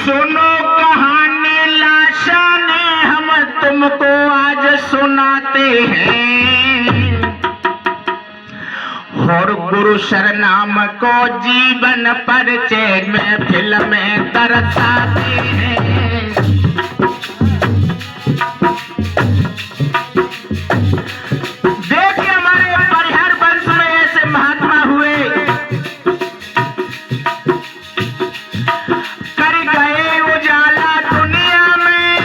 सुनो कहानी लाशा ने हम तुमको आज सुनाते हैं, और गुरु शरनाम को जीवन परिचय में फिल्म दर्शाते हैं। देखिए हमारे परिहार वंश में ऐसे महात्मा हुए, कर गए उजाला दुनिया में,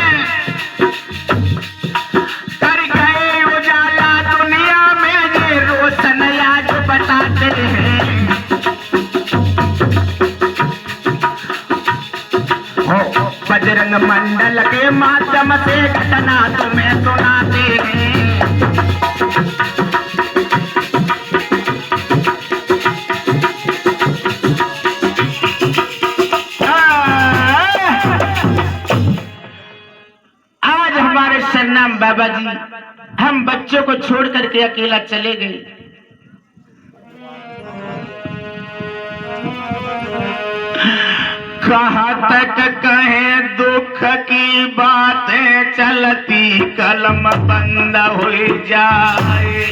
कर गए उजाला दुनिया में, ये रोशन आज बताते हैं। हो बजरंग मंडल के माध्यम से घटना तुम्हें सुनाते हैं। सरनाम बाबा जी हम बच्चों को छोड़ करके अकेला चले गए। कहाँ तक कहें दुख की बातें चलती, कलम बंद हो जाए।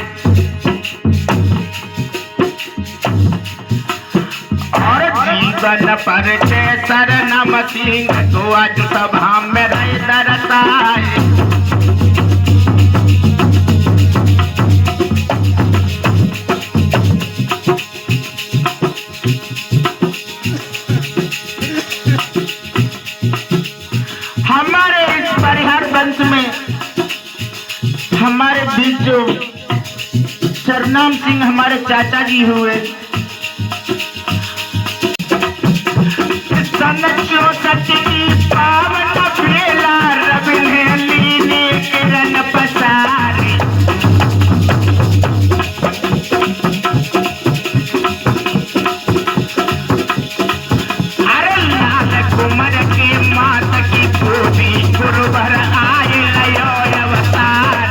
और जीवन परिचय सरनाम सिंह तो आज सभा में दर्शाए। हमारे इस परिहार वंश में हमारे बीच जो सरनाम सिंह हमारे चाचा जी हुए, सन 64 की पावन बेला रवि ने लीने किरण पसारी। अरे लाल कुमार के मात की गोदी गुरुवर आए लयो अवतार।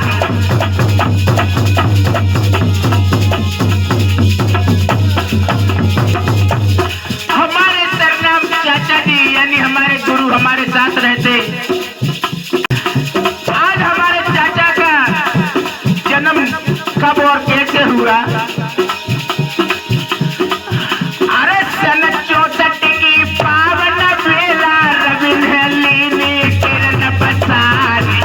हमारे सरनाम चाचा जी यानी हमारे गुरु हमारे साथ रहते। आज हमारे चाचा का जन्म कब और कैसे हुआ? अरे सन 64 की पावन बेला रवि ने लीने किरण पसारी।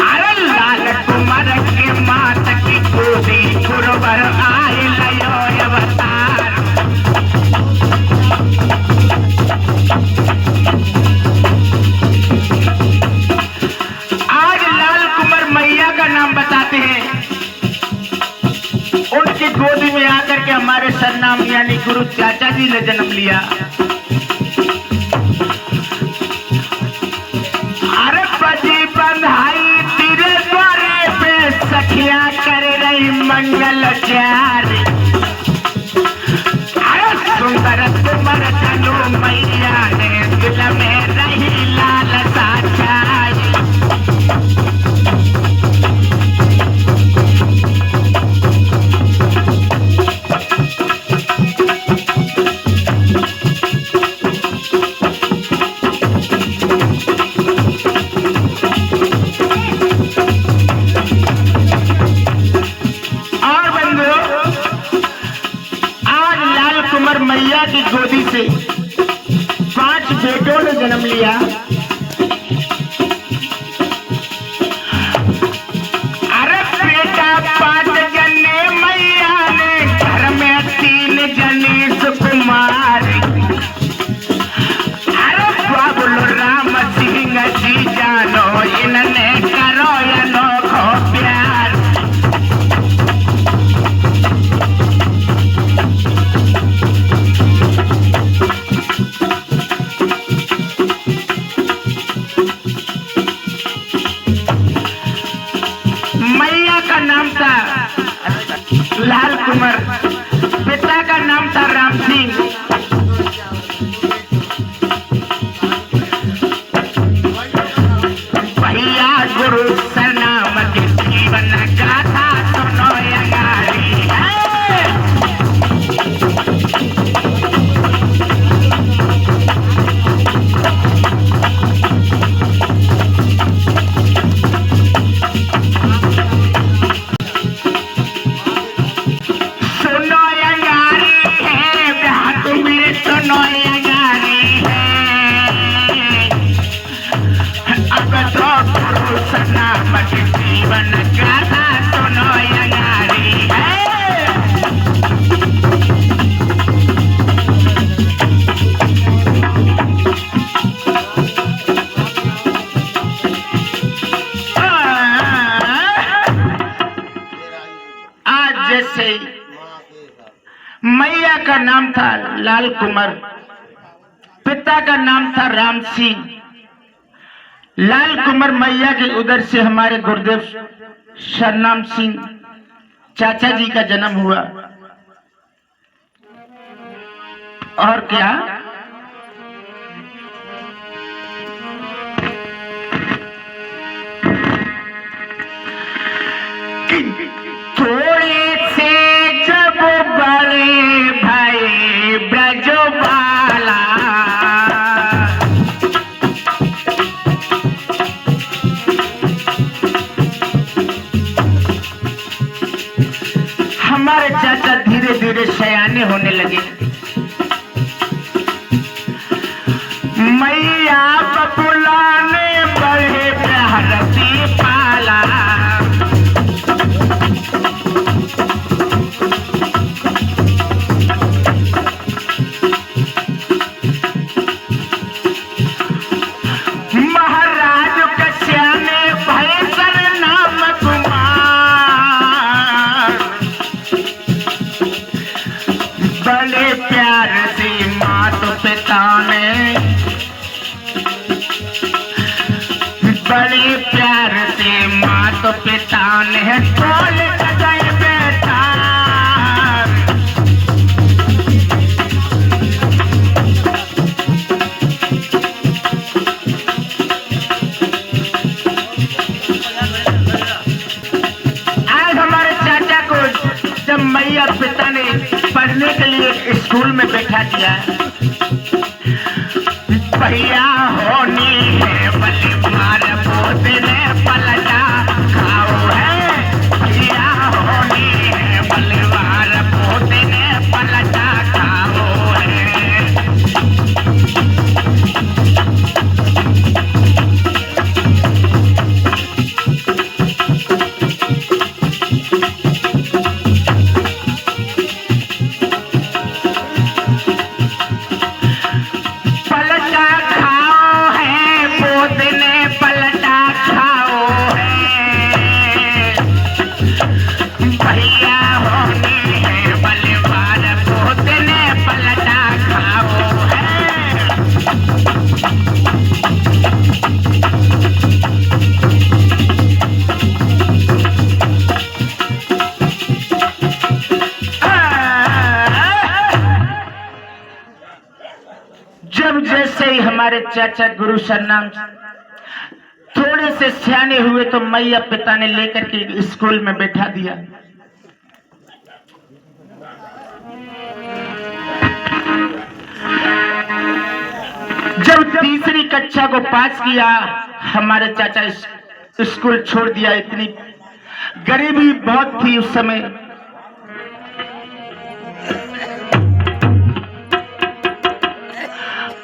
अरे लाल कुमार के मात की गोदी गुरुवर आए लयो अवतार। आज लाल कुमार मैया का नाम बताते हैं। उनकी गोदी में आकर के हमारे सरनाम यानी गुरु चाचा जी ने जन्म लिया। अरे बजी बंधाई तेरे द्वारे पे सखिया कर रही मंगल चारी। अरे सुंदर कुमार चलो मैया ने दिल में रही लालसा छाई। मैया की गोदी से 5 बेटों ने जन्म लिया। अरे बेटा 5 जने मैया ने, घर में 3 जनी सुकुमारी। अरे बाबुल राम सिंह जी जानो इन्होंने करो अनोखो प्यार। लाल कुमार, पिता का नाम था राम सिंह। भैया गुरु सरनाम के जीवन गाथा सुनो यगारी। जीवन गाथा सुनो अंगारी है। आज जैसे मैया का नाम था लाल कुमार, पिता का नाम था राम सिंह। लाल कुमार मैया के उदर से हमारे गुरुदेव सरनाम सिंह चाचा जी का जन्म हुआ। और क्या थोड़े से जब बड़े भाई ब्रजबाला, हमारे चाचा धीरे धीरे सयाने होने लगे। मैया बबुलाने बड़े प्रहरती पाला, महाराज कश्याने भैसन नाम कुमार, बड़े प्यार से माता पिता ने, बड़े प्यार से माता पिता ने टोल गए बेटा। आज हमारे चाचा को जब मैया पिता ने पढ़ने के लिए स्कूल में बैठा दिया, भैया होनी है बलिवार बोतने पलटा खाओ है, भैया होनी है बलिवार बोतने पलटा खाओ है। पलटा खाओ है बोतने पलटा खाओ है, भैया होनी है बलिवार बोतने पलटा खाओ है। जब जैसे ही हमारे चाचा गुरु सरनाम थोड़े से सियाने हुए तो मैया पिता ने लेकर के स्कूल में बैठा दिया। जब तीसरी कक्षा को पास किया, हमारे चाचा स्कूल छोड़ दिया। इतनी गरीबी बहुत थी उस समय।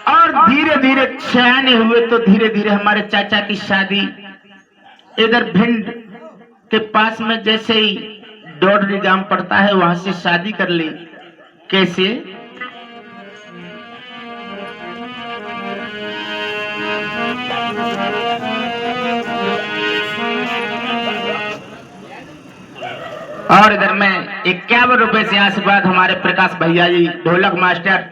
और धीरे धीरे सयाने हुए तो धीरे धीरे हमारे चाचा की शादी इधर भिंड के पास में जैसे ही डोडरी गांव पड़ता है वहां से शादी कर ली। कैसे? और इधर में 51 रुपए से आशीर्वाद हमारे प्रकाश भैया जी ढोलक मास्टर,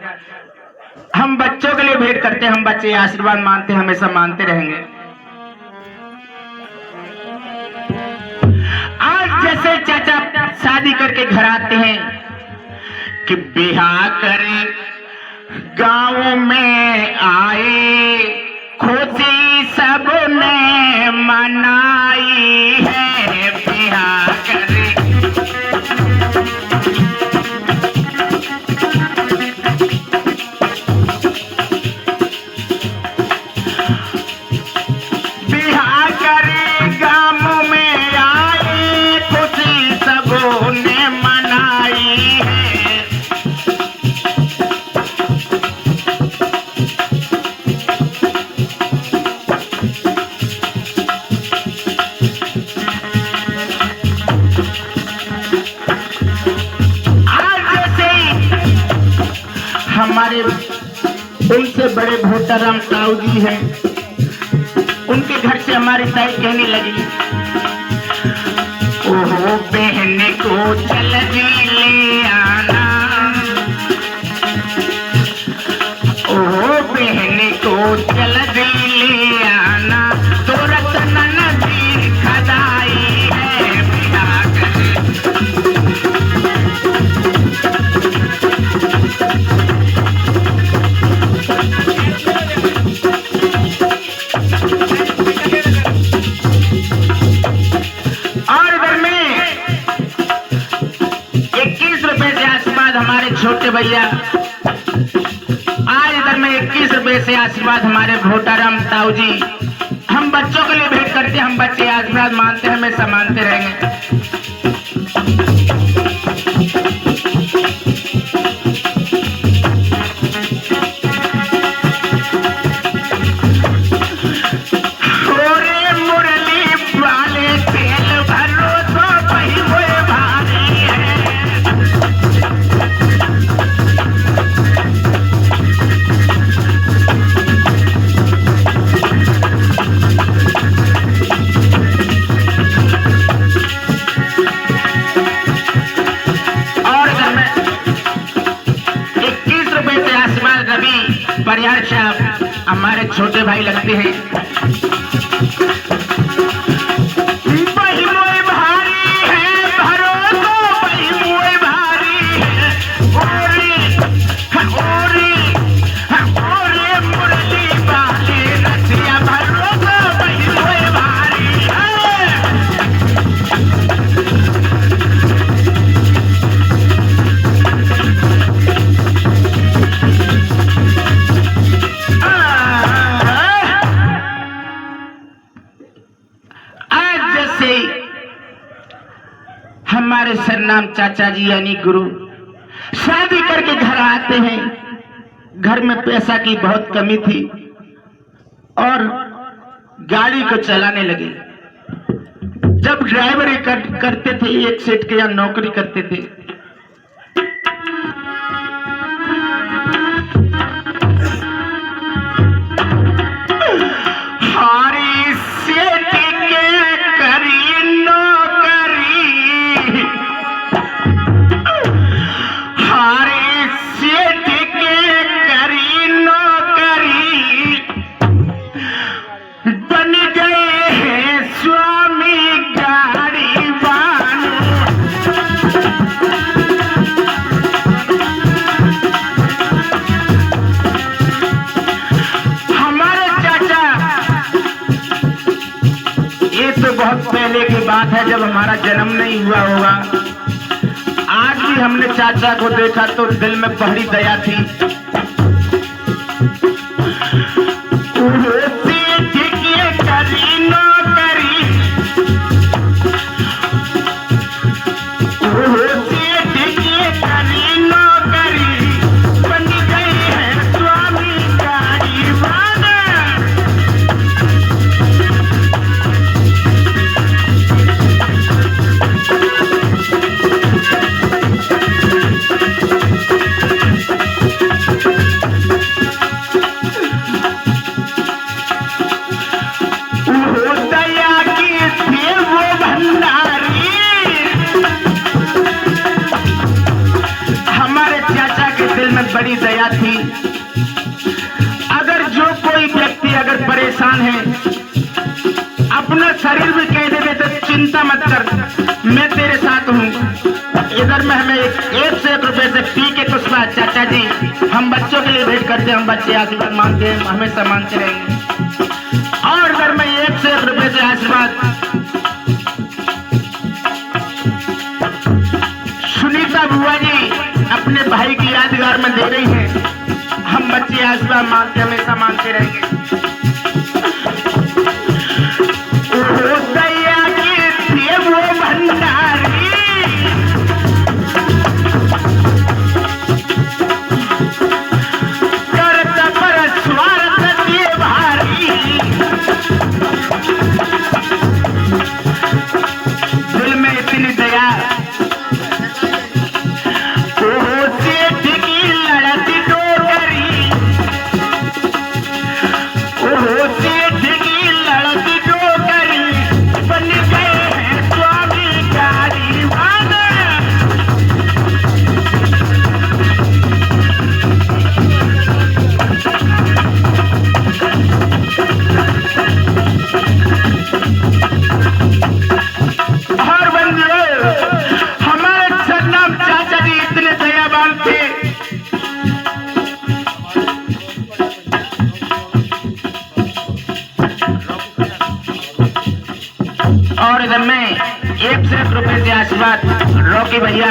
हम बच्चों के लिए भेंट करते हैं। हम बच्चे आशीर्वाद मानते हैं, हमेशा मानते रहेंगे। आज जैसे चाचा शादी करके घर आते हैं कि बिहा करे गांव में आए, खुशी सबने मनाई है। बिहा करे उनसे बड़े भोटाराम ताऊ जी हैं, उनके घर से हमारी ताई कहने लगी, ओहो बहन को जल्दी ले आना, ओहो बहन को जल्दी ले आना, तो रतन नदी खदाई है बिहा करे। और इधर में 21 रुपए से आशीर्वाद हमारे छोटे भैया, आज इधर में 21 रुपए से आशीर्वाद हमारे भोटाराम ताऊ जी। हम बच्चों के लिए भेंट करते हैं, हम बच्चे आशीर्वाद मानते हैं, हमेशा मानते रहेंगे। परिहार साहब हमारे छोटे भाई लगते हैं। हमारे सरनाम चाचा जी यानी गुरु शादी करके घर आते हैं। घर में पैसा की बहुत कमी थी और गाड़ी को चलाने लगे। जब ड्राइवरी करते थे, एक सेठ के यहाँ नौकरी करते थे। हरी सेठ के करी नौकरी, हरी सेठ के करी नौकरी, बन गए हैं स्वामी गाड़ी बानू। हमारे चाचा, ये तो बहुत पहले की बात है, जब हमारा जन्म नहीं हुआ होगा। आज भी हमने चाचा को देखा तो दिल में बड़ी दया थी। सेठ की करी नौकरी, सेठ की करी नौकरी, बन गई है स्वामी गाड़ी वाला। दया की थे वो भंडारी, हमारे चाचा के दिल में बड़ी दया थी। अगर जो कोई व्यक्ति अगर परेशान है, अपना शरीर भी कह देवे तो चिंता मत कर, मैं तेरे साथ हूँ। इधर में हमें एक से 1 रुपए से पी के कुछ बात चाचा जी हम बच्चों के लिए भेंट करते हैं, हम बच्चे आशीर्वाद मांगते हैं, हमेशा मानते रहेंगे। और इधर में 1 से 1 रुपए से आशीर्वाद सुनीता बुआ जी अपने भाई की यादगार में दे रही है, हम बच्चे आशीर्वाद मांगते हमेशा मानते रहेंगे। दया की थी वो भंडारी, करता पर स्वार्थ के भारी, दिल में इतनी दया। सेठ की लड़ती डोगरी, और इधर में 1 से 1 रुपए से आशीर्वाद रॉकी भैया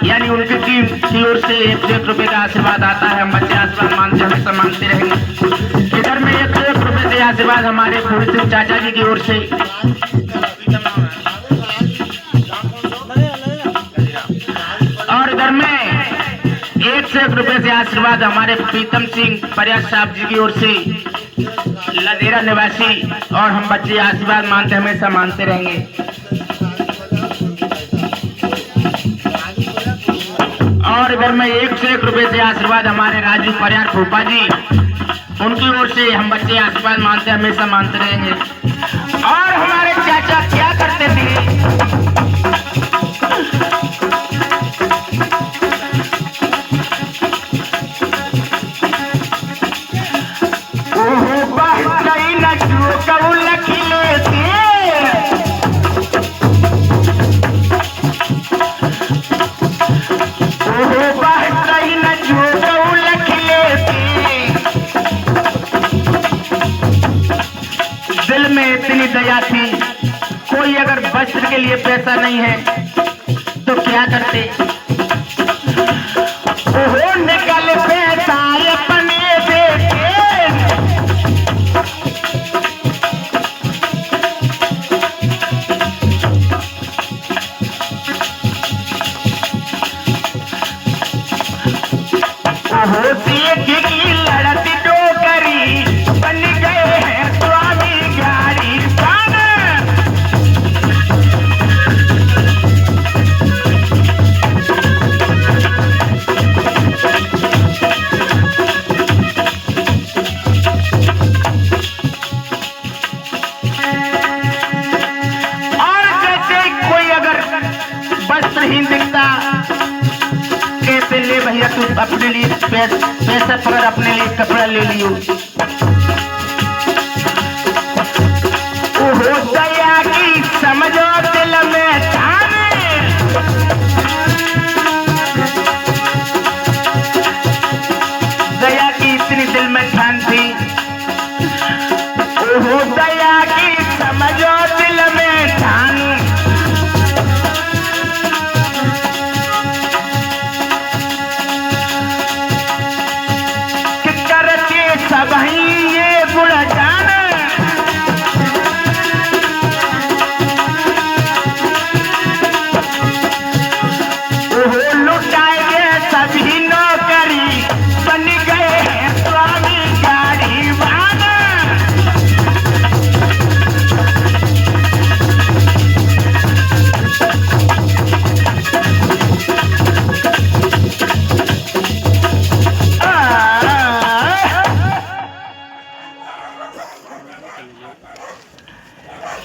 यानी उनकी टीम की ओर से 1 से 1 रुपए का आशीर्वाद आता है। हम बच्चे आशीर्वाद मानते हमेशा मानते रहेंगे। इधर में 1 से 1 रुपए से आशीर्वाद हमारे फूल सिंह चाचा जी की ओर से। और इधर में 1 से 1 रुपए से आशीर्वाद हमारे प्रीतम सिंह प्रयास साहब जी की ओर से, लदेरा निवासी। और हम बच्चे आशीर्वाद मानते हमेशा मानते रहेंगे। और इधर में 1 से 1 रुपए से आशीर्वाद हमारे राजू परियार फूफा जी, उनकी ओर से हम बच्चे आशीर्वाद मानते हमेशा मानते रहेंगे। और हमारे चाचा क्या करते थे, दिल में इतनी दया थी। कोई अगर वस्त्र के लिए पैसा नहीं है तो क्या करते, ओहो निकाले पैसा अपने देके। ओहो देख की लड़ती डोकरी बन गए हैं स्वामी गाड़ी पान। और जैसे कोई अगर वस्त्रहीन दिखता, कहते ले भैया तू अपने लिए पैसा पकड़, अपने लिए कपड़ा ले लियो। ओहो दया की समझो दिल में ठाने, दया की इतनी दिल में ठान थी। ओहो दया की समझो दिल में ठान, सबही ये गुण जान। ओहो लुटाएंगे सभी नौकरी बन गए हैं स्वामी गाड़ी वान।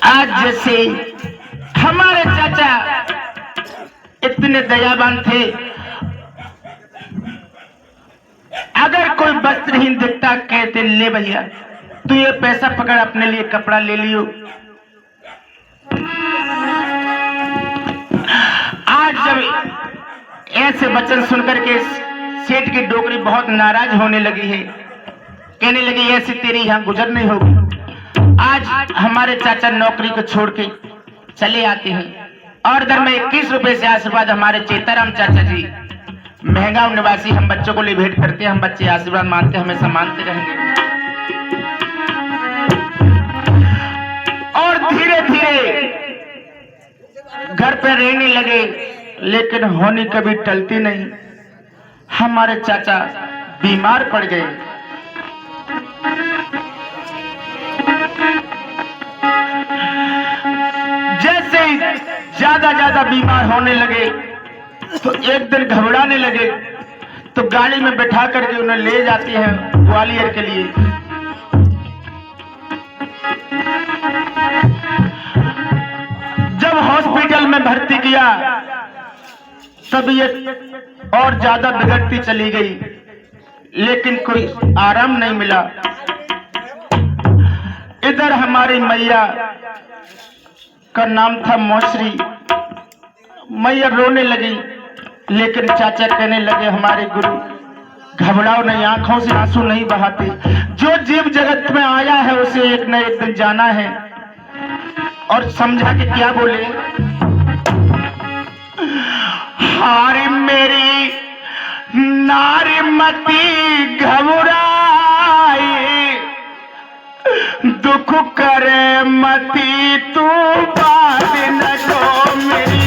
आज जैसे हमारे चाचा इतने दयावान थे, अगर कोई वस्त्रहीन दिखता कहते ले भैया तू ये पैसा पकड़, अपने लिए कपड़ा ले लियो। आज जब ऐसे वचन सुनकर के सेठ की डोकरी बहुत नाराज होने लगी है, कहने लगी ऐसे तेरी यहां गुजर नहीं होगी। आज हमारे चाचा नौकरी को छोड़ के चले आते हैं। और इधर में 21 रुपए से आशीर्वाद हमारे चेताराम चाचा जी महंगाव निवासी, हम बच्चों को लिए भेंट करते हैं। हम बच्चे आशीर्वाद मानते हमेशा मानते रहेंगे। और धीरे धीरे घर पे रहने लगे, लेकिन होनी कभी टलती नहीं। हमारे चाचा बीमार पड़ गए। जैसे ही ज्यादा बीमार होने लगे तो एक दिन घबराने लगे, तो गाड़ी में बैठा करके उन्हें ले जाते हैं ग्वालियर के लिए। जब हॉस्पिटल में भर्ती किया, तबीयत और ज्यादा बिगड़ती चली गई, लेकिन कोई आराम नहीं मिला। इधर हमारी मैया का नाम था मौसरी, मैया रोने लगी, लेकिन चाचा कहने लगे हमारे गुरु घबराओ नहीं, आंखों से आंसू नहीं बहाते। जो जीव जगत में आया है उसे एक न एक दिन जाना है। और समझा के क्या बोले, हारी मेरी नारीमती घबराई, दुख करे मती तू बात न को मेरी।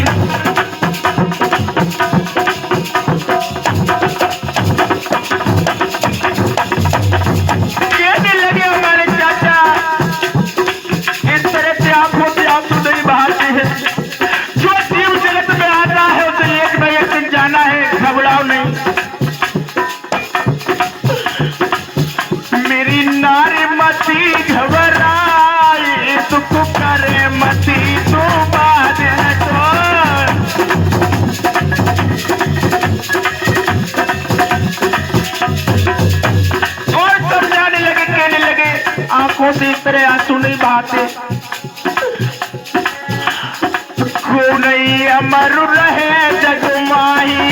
कहने लगे हमारे चाचा, इस तरह से आंखों से आंसू नहीं बहाते हैं। जो जीव जगत में आता है उसे एक न एक दिन जाना है, घबराओ नहीं। मेरी नारीमती घबराई, दुख करे मती तू बात न को। और समझाने लगे, कहने लगे आंखों से इस तरह आंसू नहीं बहाते। को नहीं अमर रहे जग माही,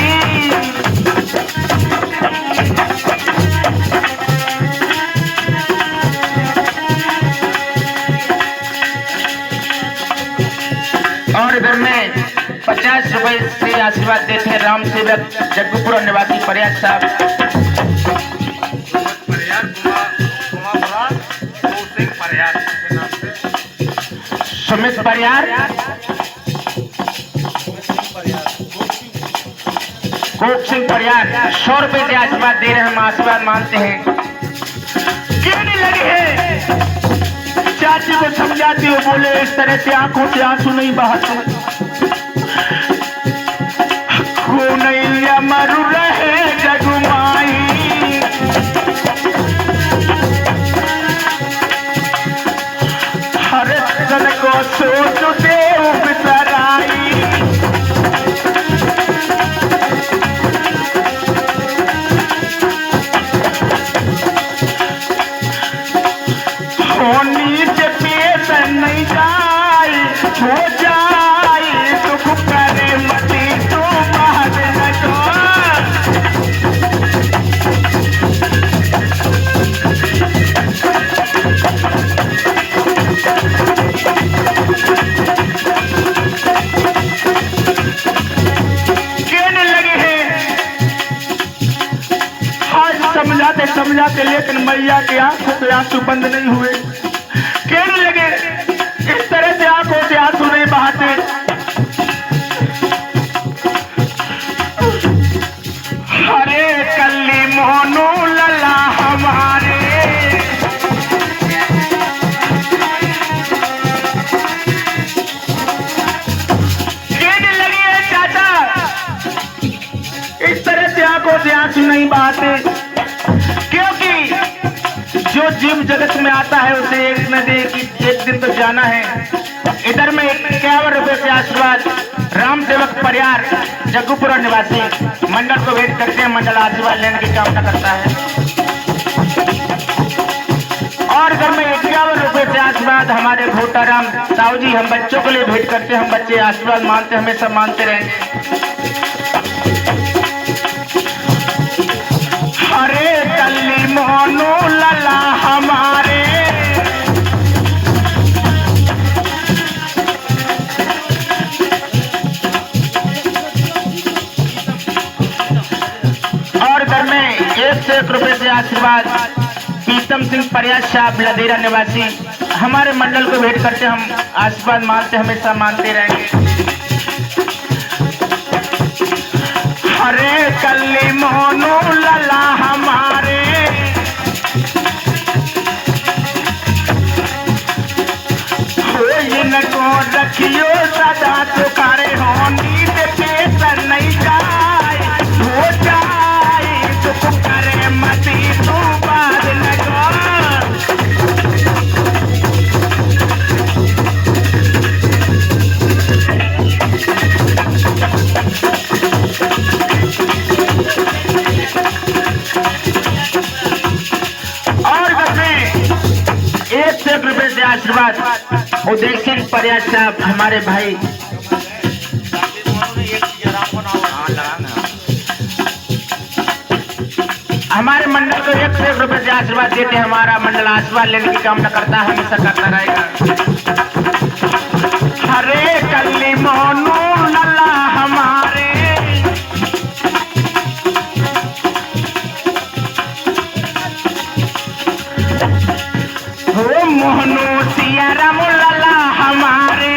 और इधर में 50 रुपए से आशीर्वाद देते हैं राम सेवक जग्गूपुरा निवासी प्रयाग साहब। सुमित परियार, गोप सिंह परियार 100 रुपए से आशीर्वाद दे रहे हैं, हम आशीर्वाद मानते हैं। कहने लगे हैं चाची को समझाते हो, बोले इस तरह से आंखों से आंसू नहीं बहाते। को नहीं अमर रहे जग माही, हर सन को सोच देव बिसराई। नीचे पेश नहीं जाए, हो जाए दुख करे मती तू बात न को। कहने लगे हैं हाँ समझाते समझाते, लेकिन मैया के आंखों पे आंसू बंद नहीं हुए। कहने लगे इस तरह से आंखों से आंसू नहीं बहाते। हरे कल्ली मोनू लला हमारे, कहने लगे चाचा इस तरह से आंखों से आंसू नहीं बहाते, क्योंकि जो जीव जगत में आता है उसे एक न एक दिन तो जाना है। इधर में 51 रुपए से आशीर्वाद राम सेवक परियार जग्गूपुरा निवासी मंडल को भेंट करते हैं। मंडल आशीर्वाद लेने की कामना करता है। और इधर में 51 रुपए से आशीर्वाद हमारे भोटाराम साहू जी हम बच्चों के लिए भेंट करते हैं। हम बच्चे आशीर्वाद मानते, हमेशा मानते रहेंगे। हरे कल्ली मोनू लला हमारे, और इधर में 1 से 1 रुपए से आशीर्वाद पीतम सिंह प्रयाग साहब लदेरा निवासी हमारे मंडल को भेंट करते, हम आशीर्वाद मानते, हमेशा मानते रहेंगे। हरे कल्ली मोनू लला हमारे, इनको रखियो सदा तुकारे, हो नींद पेश नहीं जाए, हो जाए दुख करे मती तू बात न को। और बच्चे 1 से 1 रुपए से आशीर्वाद उदय सिंह प्रयाग साहब हमारे भाई। हमारे मंडल को 1 से 1 रुपए से आशीर्वाद देते, हमारा मंडल आशीर्वाद लेने की कामना करता है, हमेशा करता रहेगा। अरे कल्ली मोनू लल्ला हमारे, हो मोहनो सिया राम लल्ला हमारे,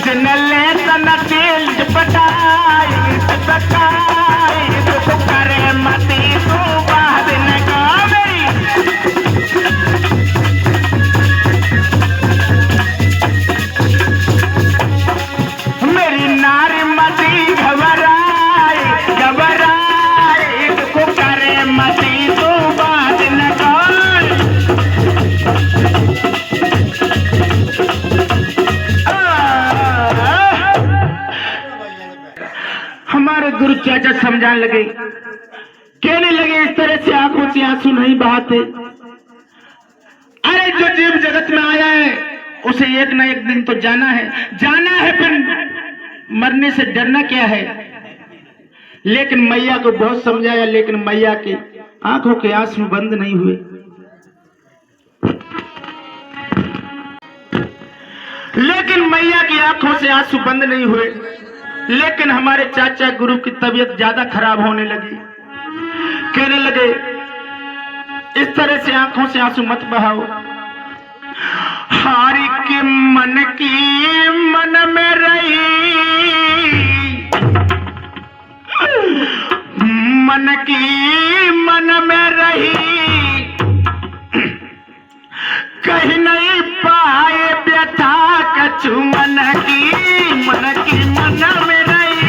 जिनले तना दिल पटाई पटाई तो करे मती तू बात न गावे, मेरी नारी मती घबराई घबराई तो करे मती तू बात न गावे। हमारे गुरु चाचा समझाने लगे, कहने लगे इस तरह से आंखों से आंसू नहीं बहाते। अरे जो जीव जगत में आया है उसे एक ना एक दिन तो जाना है, फिर मरने से डरना क्या है। लेकिन मैया को बहुत समझाया, लेकिन मैया की आंखों के आंसू बंद नहीं हुए। लेकिन मैया की आंखों से आंसू बंद नहीं हुए। लेकिन हमारे चाचा गुरु की तबीयत ज्यादा खराब होने लगी। कहने लगे इस तरह से आंखों से आंसू मत बहाओ। हारी के मन की मन में रही, मन की मन में रही, कहीं नहीं पाए व्यथा कछु मन की मन में रही।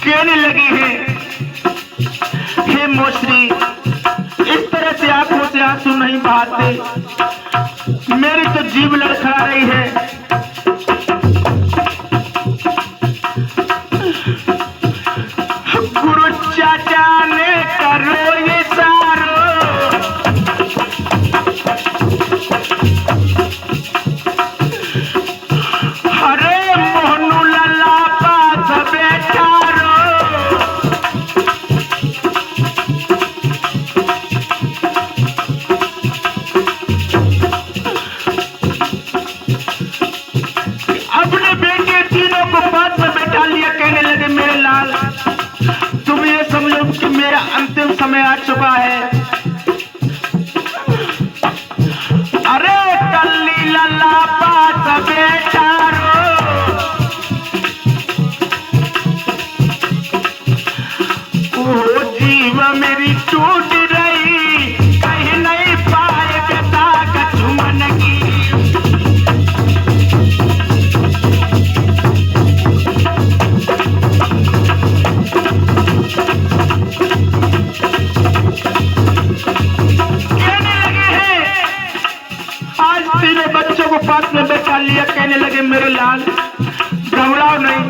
कहने लगी है हे मोश्री, इस तरह से आंखों से आंसू नहीं बहाते, मेरी तो जीभ लड़खड़ा रही है। गुरु चाचा ने करो ये सारो, हरे मोहनू लल्ला पास बेचारो, अपने बेटे तीनों को पास में बैठा लिया। कहने लगे मेरे लाल, तुम ये समझो कि मेरा अंतिम समय आ चुका है। अरे कल्ली लल्ला पास बेचारो, ओ जीव मेरी टूट रही, कहीं नहीं पाए व्यथा कछु मन की। तीनों बच्चों को पास में बैठा लिया। कहने लगे मेरे लाल घबराओ नहीं।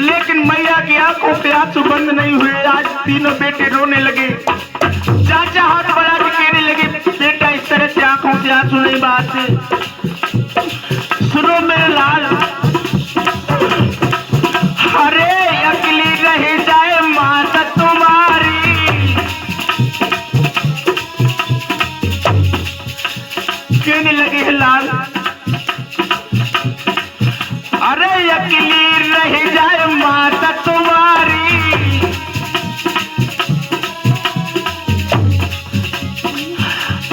लेकिन मैया की आंखों से आंसू बंद नहीं हुए। आज तीनों बेटे रोने लगे। चाचा हाथ बढ़ा के कहने लगे बेटा इस तरह से आंखों से आंसू नहीं बहाते। सुनो मेरे लाल, हरे अकेली रह जाए माता तुम्हारी, कहने लगे लाल, अरे अकेली रह जाए माता तुम्हारी,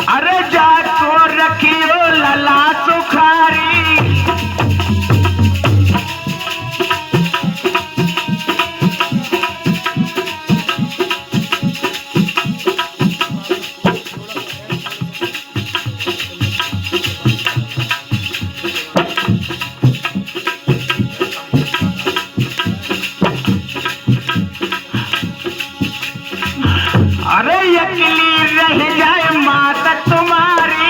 अरे जाको रखियो लला सुखारी। अरे अकेली रह जाए माता तुम्हारी,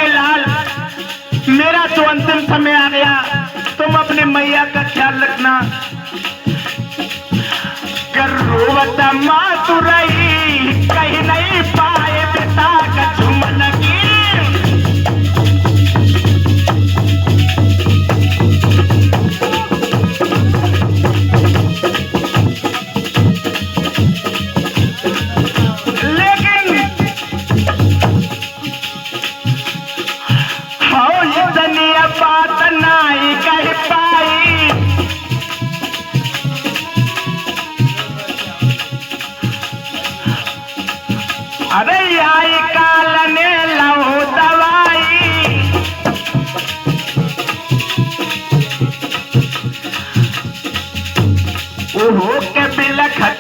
के लाल, मेरा तो अंतिम समय आ गया, तुम अपने मैया का ख्याल रखना। गर्वत मातुरई कहीं नहीं पाए पिता का चुमन की। बात नहीं कह पाई, अरे आई काल ने लो दवाई। ओहो के बिलखत